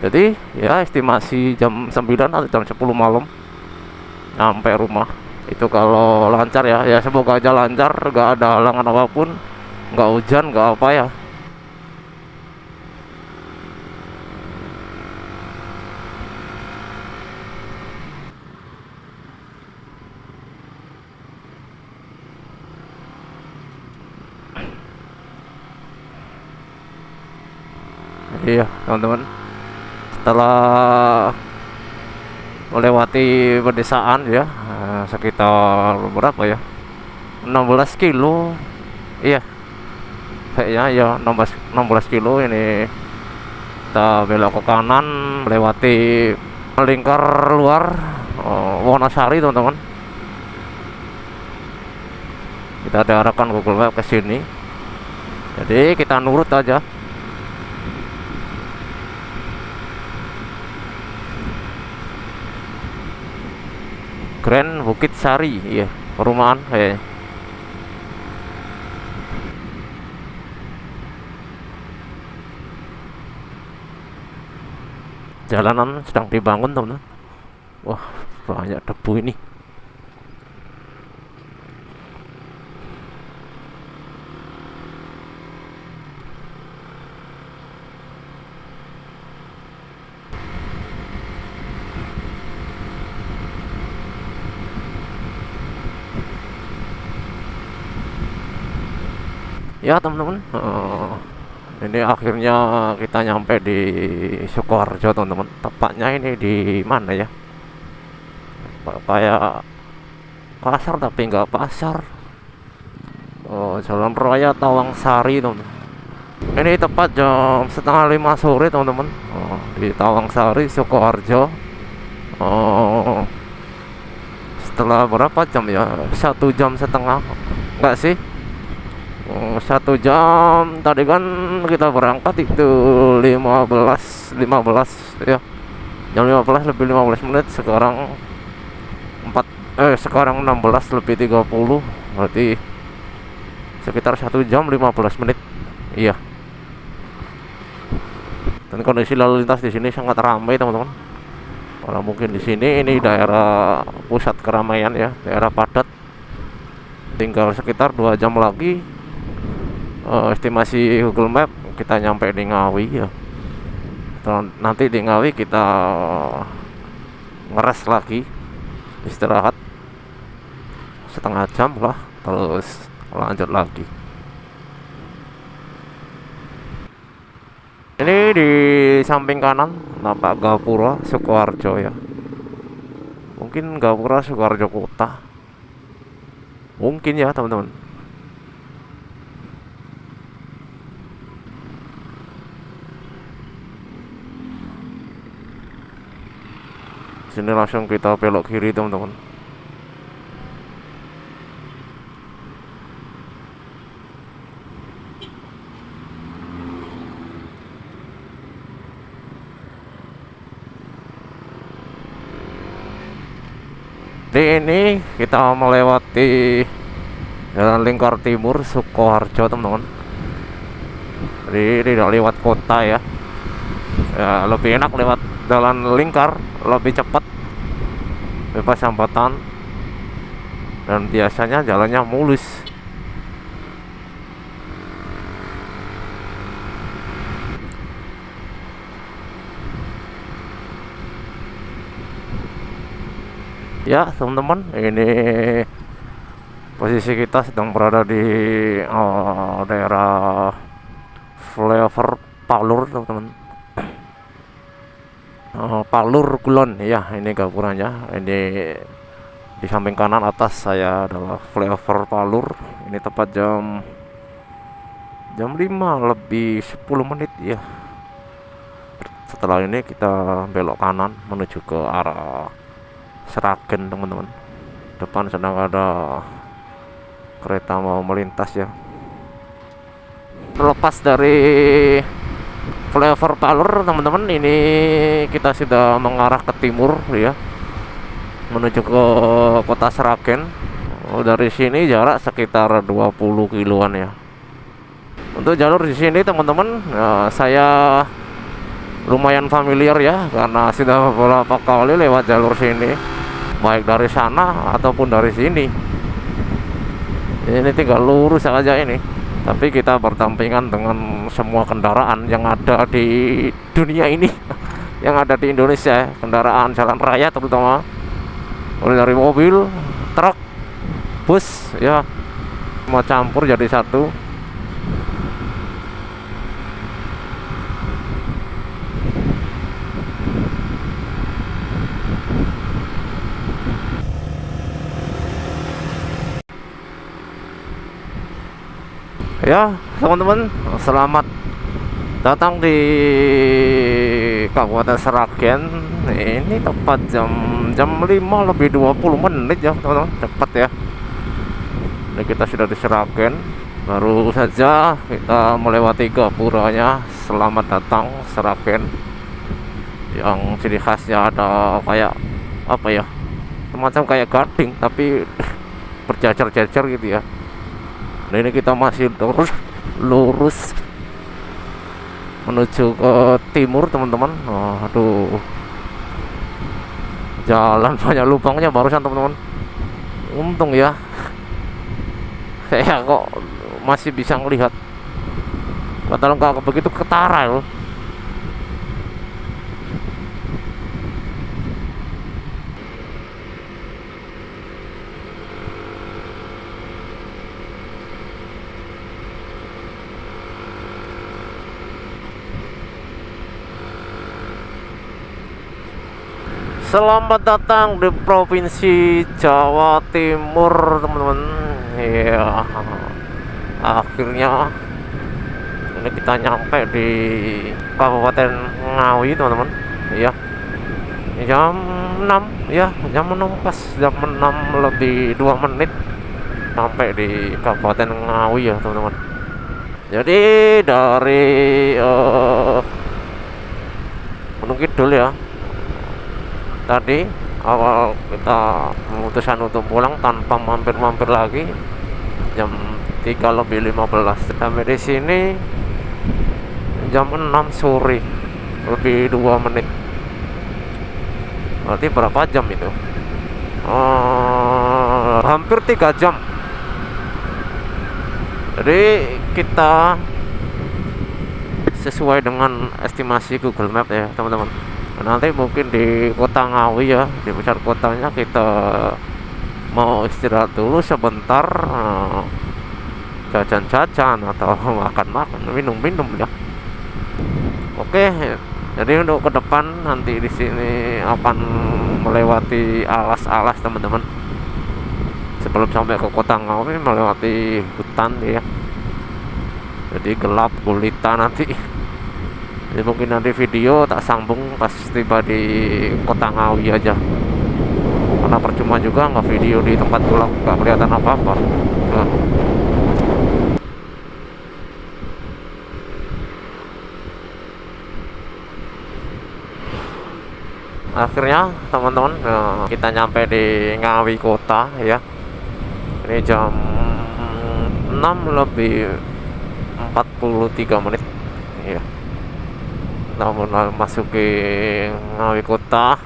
Jadi ya estimasi jam 9 atau jam 10 malam nyampe rumah. Itu kalau lancar ya, ya semoga aja lancar, gak ada halangan apapun, gak hujan, gak apa ya. Iya teman-teman, setelah melewati pedesaan ya, sekitar berapa ya, 16 kilo, iya kayaknya ya 16 kilo. Ini kita belok ke kanan melewati lingkar luar Wonosari teman-teman. Kita diarahkan Google Map ke sini, jadi kita nurut aja. Grand Bukit Sari, iya perumahan jalanan sedang dibangun teman-teman. Wah, banyak debu ini. Ya teman-teman, ini akhirnya kita nyampe di Sukoharjo teman-teman. Tepatnya ini di mana ya? Kayak pasar tapi nggak pasar. Oh, Jalan Raya Tawang Sari teman-teman. Ini tepat jam setengah 5 sore teman-teman. Oh, di Tawang Sari, Sukoharjo. Oh, setelah berapa jam ya? 1,5 jam. Enggak sih? 1 jam. Tadi kan kita berangkat itu 15 ya. Jam 15 lebih 15 menit. Sekarang 16 lebih 30. Berarti sekitar 1 jam 15 menit. Iya. Dan kondisi lalu lintas di sini sangat ramai teman-teman. Kalau mungkin di sini ini daerah pusat keramaian ya, daerah padat. Tinggal sekitar 2 jam lagi, estimasi Google Map kita nyampe di Ngawi ya. Nanti di Ngawi kita ngeres lagi, istirahat setengah jam lah, terus lanjut lagi. Ini di samping kanan nampak Gapura Sukoharjo ya. Mungkin Gapura Sukoharjo kota. Mungkin ya teman-teman. Sini langsung kita belok kiri teman-teman. Di ini kita melewati Jalan Lingkar Timur Sukoharjo teman-teman. Jadi tidak lewat kota ya. Ya lebih enak lewat jalan lingkar, lebih cepat, bebas hambatan, dan biasanya jalannya mulus. Ya teman-teman, ini posisi kita sedang berada di daerah flyover Palur teman-teman. Palur Kulon ya, ini gapuranya. Ini di samping kanan atas saya adalah flyover Palur. Ini tepat jam 5 lebih 10 menit ya. Setelah ini kita belok kanan menuju ke arah Seragen teman-teman. Depan sedang ada kereta mau melintas ya. Terlepas dari flyover Palur teman-teman, ini kita sudah mengarah ke timur ya, menuju ke kota Seragen. Dari sini jarak sekitar 20 kiloan ya. Untuk jalur di sini teman-teman, saya lumayan familiar ya, karena sudah beberapa kali lewat jalur sini, baik dari sana ataupun dari sini. Ini tinggal lurus saja ini, tapi kita berdampingan dengan semua kendaraan yang ada di dunia ini, yang ada di Indonesia, kendaraan jalan raya terutama, mulai dari mobil, truk, bus ya, semua campur jadi satu. Ya teman-teman, selamat datang di Kabupaten Seragen. Ini tepat jam 5 lebih 20 menit ya teman-teman, cepat ya. Ini kita sudah di Seragen, baru saja kita melewati gapuranya. Selamat datang Seragen, yang ciri khasnya ada kayak apa ya, semacam kayak gading tapi berjajar-jajar gitu ya. Nah ini kita masih lurus menuju ke timur teman-teman. Aduh, jalan banyak lubangnya barusan teman-teman. Untung ya saya kok masih bisa melihat. Kalau nggak begitu ketara loh. Selamat datang di Provinsi Jawa Timur, teman-teman. Iya, akhirnya ini kita nyampe di Kabupaten Ngawi, teman-teman. Iya, jam 6 ya, jam 6 pas, jam 6 lebih 2 menit sampai di Kabupaten Ngawi ya, teman-teman. Jadi dari Gunung Kidul ya, tadi awal kita memutuskan untuk pulang tanpa mampir-mampir lagi, jam 3 lebih 15 sampai di sini jam 6 sore lebih 2 menit. Berarti berapa jam itu? Hampir 3 jam. Jadi kita sesuai dengan estimasi Google Map ya, teman-teman. Nanti mungkin di kota Ngawi ya, di pusat kotanya kita mau istirahat dulu sebentar, jajan-jajan atau makan-makan, minum-minum ya. Oke, jadi untuk ke depan nanti di sini akan melewati alas-alas, teman-teman. Sebelum sampai ke kota Ngawi melewati hutan ya. Jadi gelap gulita nanti. Jadi mungkin nanti video tak sambung pas tiba di kota Ngawi aja, karena percuma juga nggak video di tempat pulang nggak kelihatan apa-apa. Nah. Akhirnya teman-teman, kita nyampe di Ngawi kota ya. Ini jam 6 lebih 43 menit ya. Namun masuk ke Ngawi kota.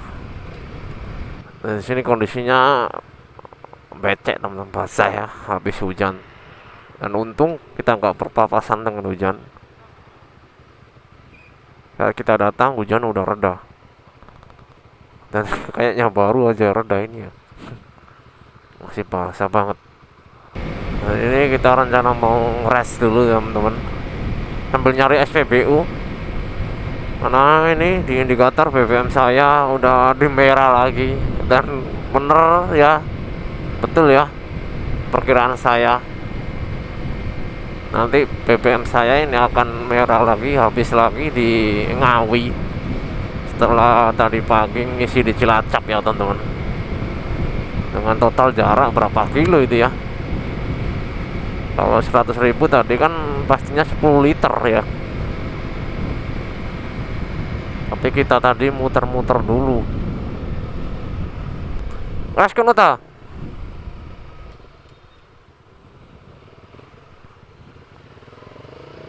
Dan di sini kondisinya becek, teman-teman, basah ya, habis hujan. Dan untung kita nggak berpapasan dengan hujan. Saat kita datang hujan udah reda. Dan kayaknya baru aja reda ini ya. Masih basah banget. Nah, ini kita rencana mau rest dulu, teman-teman, sambil nyari SPBU. Karena ini di indikator BBM saya udah di merah lagi. Dan bener ya, betul ya perkiraan saya, nanti BBM saya ini akan merah lagi, habis lagi di Ngawi setelah tadi pagi ngisi di Cilacap ya, teman-teman. Dengan total jarak berapa kilo itu ya? Kalau 100.000 tadi kan pastinya 10 liter ya. Tapi kita tadi muter-muter dulu. Ras kenota.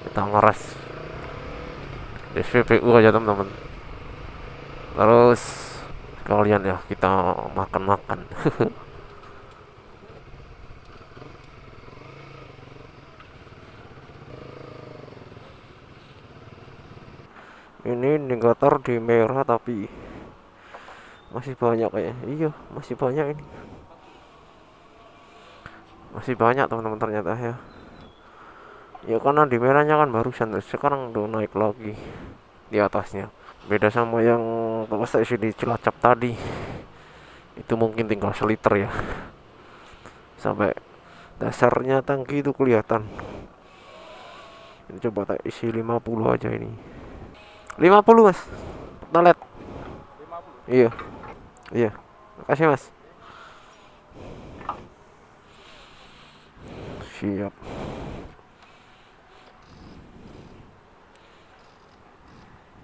Kita ngeras di SPBU aja, teman-teman. Terus sekalian ya kita makan-makan. Ini indikator di merah tapi masih banyak kayak. Iya, masih banyak ini. Masih banyak, teman-teman, ternyata ya. Ya karena di merahnya kan barusan, sekarang udah naik lagi di atasnya. Beda sama yang pas isi di Cilacap tadi. Itu mungkin tinggal seliter ya. Sampai dasarnya tangki itu kelihatan. Ini coba tak isi 50 aja ini. 50 mas, toilet. 50? Iya. Iya, makasih mas. Siap.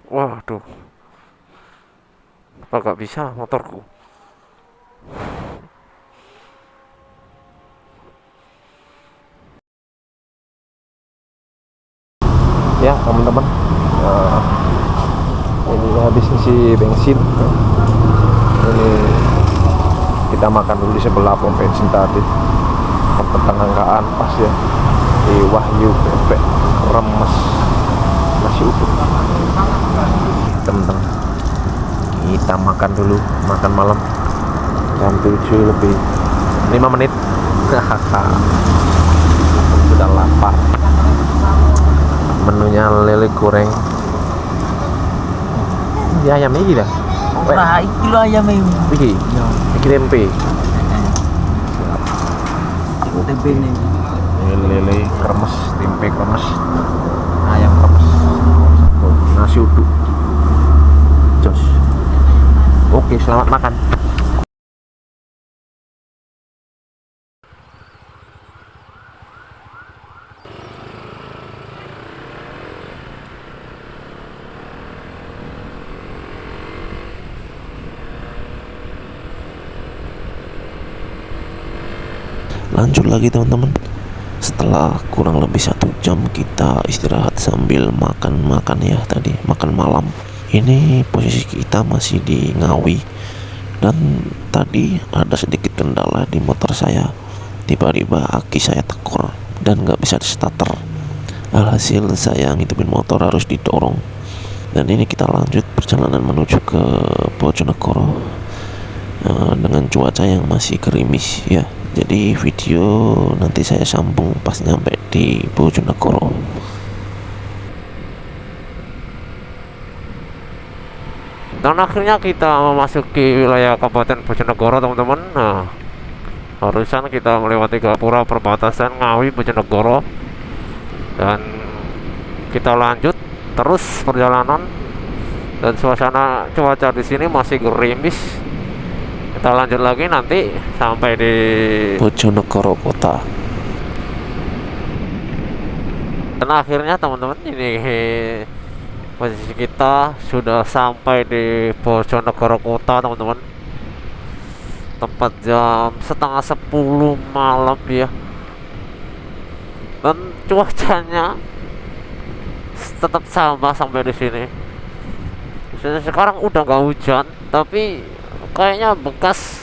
Waduh, apa gak bisa motorku? Ya teman-teman, ini habis isi bensin. Ini kita makan dulu di sebelah pom bensin tadi. Pertengahan pas ya, di Wahyu bebek remes masih utuh. Teman-teman, kita makan dulu, makan malam jam 7 lebih 5 menit. Sudah lapar. Menunya lele goreng. Ini ayam ini dah. Lah iki lho ayam iki. Iki, Yo. iki tempe. Iku tempe ini. Lele kremes, tempe kremes, ayam kremes, nasi uduk. Jos. Oke, selamat makan. Lanjut lagi teman-teman. Setelah kurang lebih 1 jam kita istirahat sambil makan ya, tadi makan malam. Ini posisi kita masih di Ngawi, dan tadi ada sedikit kendala di motor saya. Tiba-tiba aki saya tekor dan nggak bisa di starter. Alhasil saya ngitipin motor harus didorong. Dan ini kita lanjut perjalanan menuju ke Bojonegoro dengan cuaca yang masih gerimis ya. Jadi video nanti saya sambung pas nyampe di Bojonegoro. Dan akhirnya kita memasuki wilayah Kabupaten Bojonegoro, teman-teman. Nah, barusan kita melewati gapura perbatasan Ngawi Bojonegoro, dan kita lanjut terus perjalanan. Dan suasana cuaca di sini masih gerimis. Kita lanjut lagi nanti sampai di Bojonegoro kota. dan akhirnya teman-teman, ini posisi kita sudah sampai di Bojonegoro kota, teman-teman. Tepat jam setengah 10 malam ya. Dan cuacanya tetap sama sampai di sini. Sekarang udah nggak hujan, tapi kayaknya bekas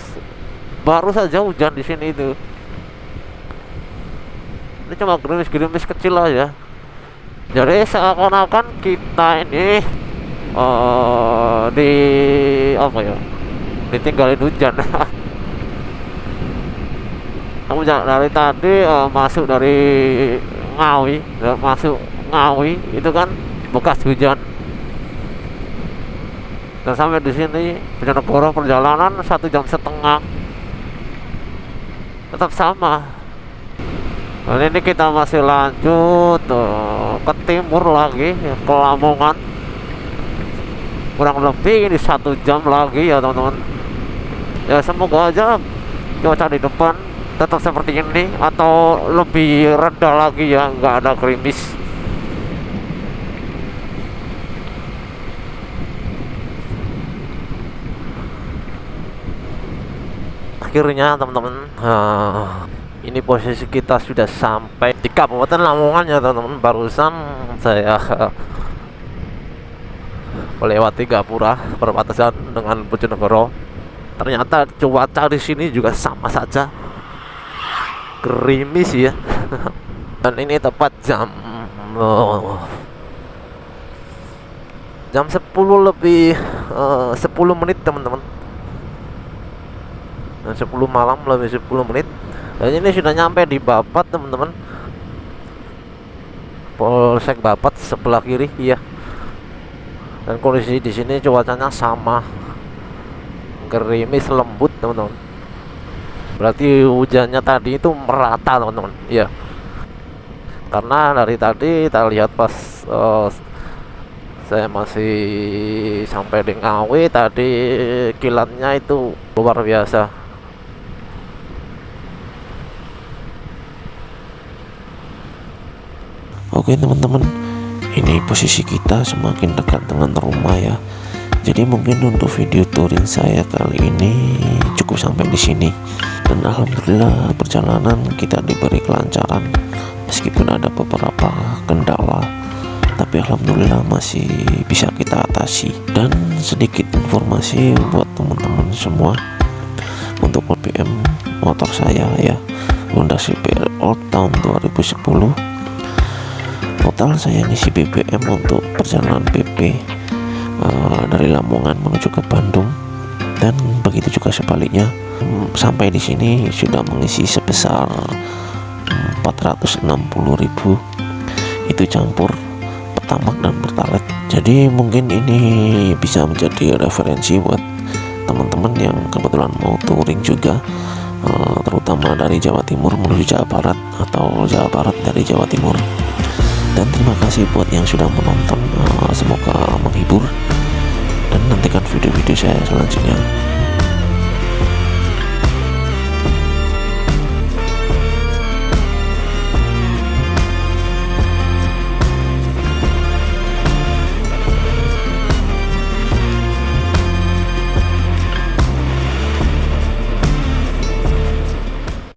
baru saja hujan di sini itu. Ini cuma gerimis-gerimis kecil aja. Jadi seakan-akan kita ini di apa ya? Ditinggalin hujan. Kamu dari tadi masuk dari Ngawi, masuk Ngawi itu kan bekas hujan. Dan sampai di sini Bojonegoro perjalanan 1,5 jam tetap sama. Dan ini kita masih lanjut ke timur lagi, ke Lamongan. Kurang lebih ini 1 jam lagi ya teman-teman. Ya semoga aja cuaca di depan tetap seperti ini atau lebih reda lagi ya, nggak ada gerimis. Akhirnya teman-teman, ini posisi kita sudah sampai di Kabupaten Lamongan ya teman-teman. Barusan saya melewati gapura perbatasan dengan Bojonegoro. Ternyata cuaca di sini juga sama saja, gerimis ya. Dan ini tepat jam 10 lebih 10 menit teman-teman. 10 malam lebih 10 menit. Dan ini sudah nyampe di Bapat teman-teman. Polsek Bapat sebelah kiri ya. Dan kondisi di sini cuacanya sama, gerimis lembut teman-teman. Berarti hujannya tadi itu merata teman-teman ya. Karena dari tadi kita lihat pas saya masih sampai di Ngawi tadi, kilatnya itu luar biasa. Oke teman-teman, ini posisi kita semakin dekat dengan rumah ya. Jadi mungkin untuk video touring saya kali ini cukup sampai di sini. Dan alhamdulillah perjalanan kita diberi kelancaran meskipun ada beberapa kendala, tapi alhamdulillah masih bisa kita atasi. Dan sedikit informasi buat teman-teman semua, untuk BBM motor saya ya, Honda CBR Old tahun 2010. Total saya ngisi BBM untuk perjalanan PP dari Lamongan menuju ke Bandung, dan begitu juga sebaliknya. Sampai di sini sudah mengisi sebesar 460.000, itu campur Pertamax dan Pertalite. Jadi mungkin ini bisa menjadi referensi buat teman-teman yang kebetulan mau touring juga, terutama dari Jawa Timur menuju Jawa Barat atau Jawa Barat dari Jawa Timur. Dan terima kasih buat yang sudah menonton, semoga menghibur, dan nantikan video-video saya selanjutnya.